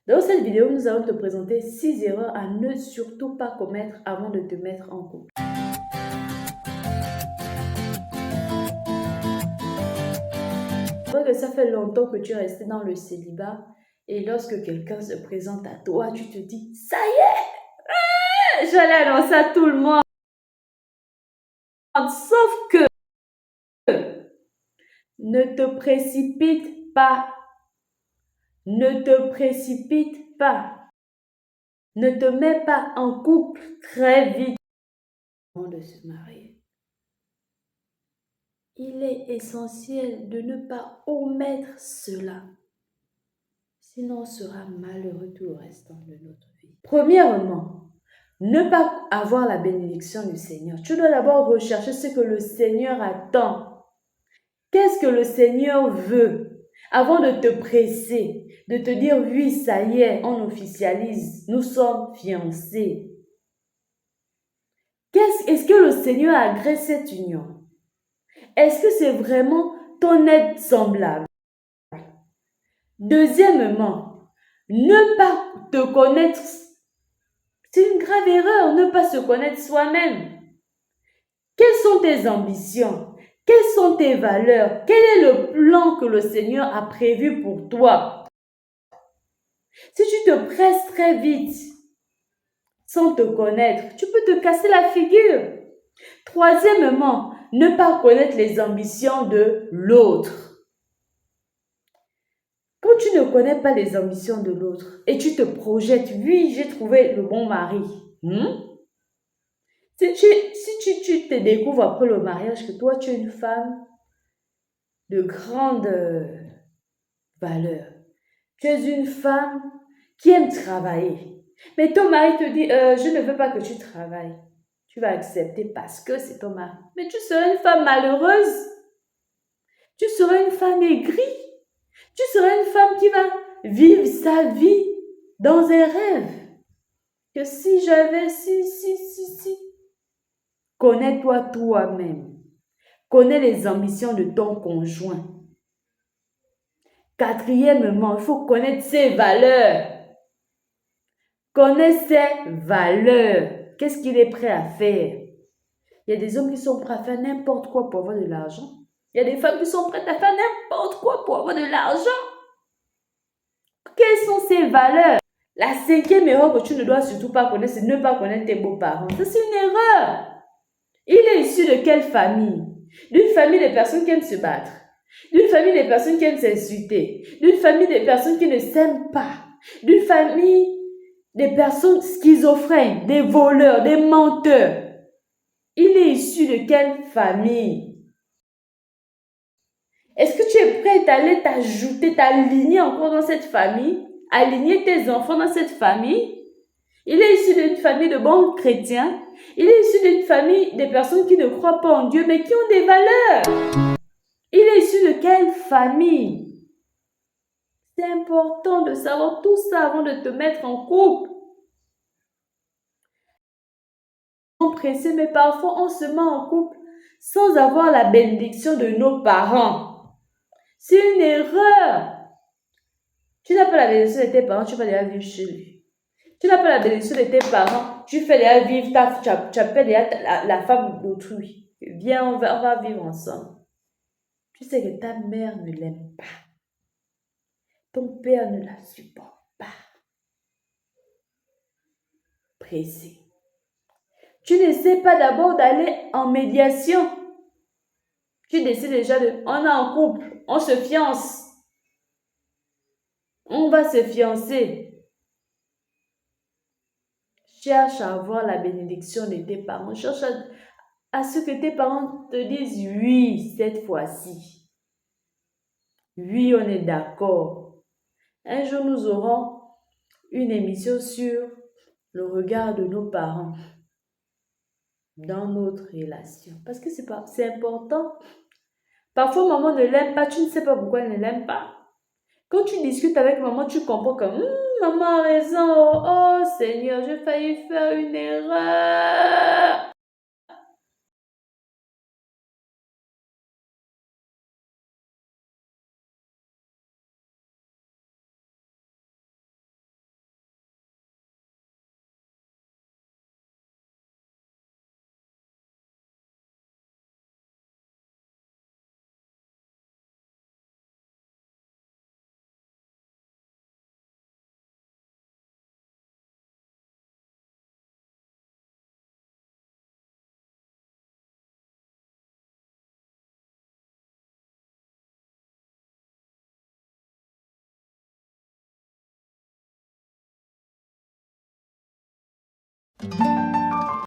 Dans cette vidéo, nous allons te présenter 6 erreurs à ne surtout pas commettre avant de te mettre en couple. C'est vrai que ça fait longtemps que tu es resté dans le célibat et lorsque quelqu'un se présente à toi, tu te dis « Ça y est, j'allais annoncer à tout le monde ». Sauf que ne te précipite pas. Ne te précipite pas. Ne te mets pas en couple très vite avant de se marier. Il est essentiel de ne pas omettre cela. Sinon, on sera malheureux tout le restant de notre vie. Premièrement, ne pas avoir la bénédiction du Seigneur. Tu dois d'abord rechercher ce que le Seigneur attend. Qu'est-ce que le Seigneur veut? Avant de te presser, de te dire oui, ça y est, on officialise, nous sommes fiancés. Est-ce que le Seigneur agrée cette union? Est-ce que c'est vraiment ton être semblable? Deuxièmement, ne pas te connaître. C'est une grave erreur, ne pas se connaître soi-même. Quelles sont tes ambitions? Quelles sont tes valeurs? Quel est le plan que le Seigneur a prévu pour toi? Si tu te presses très vite, sans te connaître, tu peux te casser la figure. Troisièmement, ne pas connaître les ambitions de l'autre. Quand tu ne connais pas les ambitions de l'autre et tu te projettes, oui, j'ai trouvé le bon mari. Si tu te découvres après le mariage que toi, tu es une femme de grande valeur. Tu es une femme qui aime travailler. Mais ton mari te dit, je ne veux pas que tu travailles. Tu vas accepter parce que c'est ton mari. Mais tu seras une femme malheureuse. Tu seras une femme aigrie. Tu seras une femme qui va vivre sa vie dans un rêve. Que si j'avais, si. Connais-toi toi-même. Connais les ambitions de ton conjoint. Quatrièmement, il faut connaître ses valeurs. Connais ses valeurs. Qu'est-ce qu'il est prêt à faire? Il y a des hommes qui sont prêts à faire n'importe quoi pour avoir de l'argent. Il y a des femmes qui sont prêtes à faire n'importe quoi pour avoir de l'argent. Quelles sont ses valeurs? La cinquième erreur que tu ne dois surtout pas connaître, c'est ne pas connaître tes beaux-parents. Ça, c'est une erreur. Il est issu de quelle famille? D'une famille de personnes qui aiment se battre. D'une famille de personnes qui aiment s'insulter. D'une famille de personnes qui ne s'aiment pas. D'une famille de personnes schizophrènes, des voleurs, des menteurs. Il est issu de quelle famille? Est-ce que tu es prêt à aller t'ajouter, t'aligner encore dans cette famille? Aligner tes enfants dans cette famille? Il est issu d'une famille de bons chrétiens. Il est issu d'une famille de personnes qui ne croient pas en Dieu, mais qui ont des valeurs. Il est issu de quelle famille? C'est important de savoir tout ça avant de te mettre en couple. On est pressé, mais parfois on se met en couple sans avoir la bénédiction de nos parents. C'est une erreur. Tu n'as pas la bénédiction de tes parents, tu vas déjà vivre chez lui. Tu n'as pas la bénédiction de tes parents, tu fais déjà vivre tu appelles déjà la femme d'autrui. Viens, on va vivre ensemble. Tu sais que ta mère ne l'aime pas. Ton père ne la supporte pas. Pressé. Tu n'essaies pas d'abord d'aller en médiation. Tu décides déjà on est en couple, on se fiance. On va se fiancer. Cherche à avoir la bénédiction de tes parents. Cherche à ce que tes parents te disent oui cette fois-ci. Oui, on est d'accord. Un jour, nous aurons une émission sur le regard de nos parents dans notre relation. Parce que c'est important. Parfois, maman ne l'aime pas. Tu ne sais pas pourquoi elle ne l'aime pas. Quand tu discutes avec maman, tu comprends que maman a raison. Oh Seigneur, j'ai failli faire une erreur.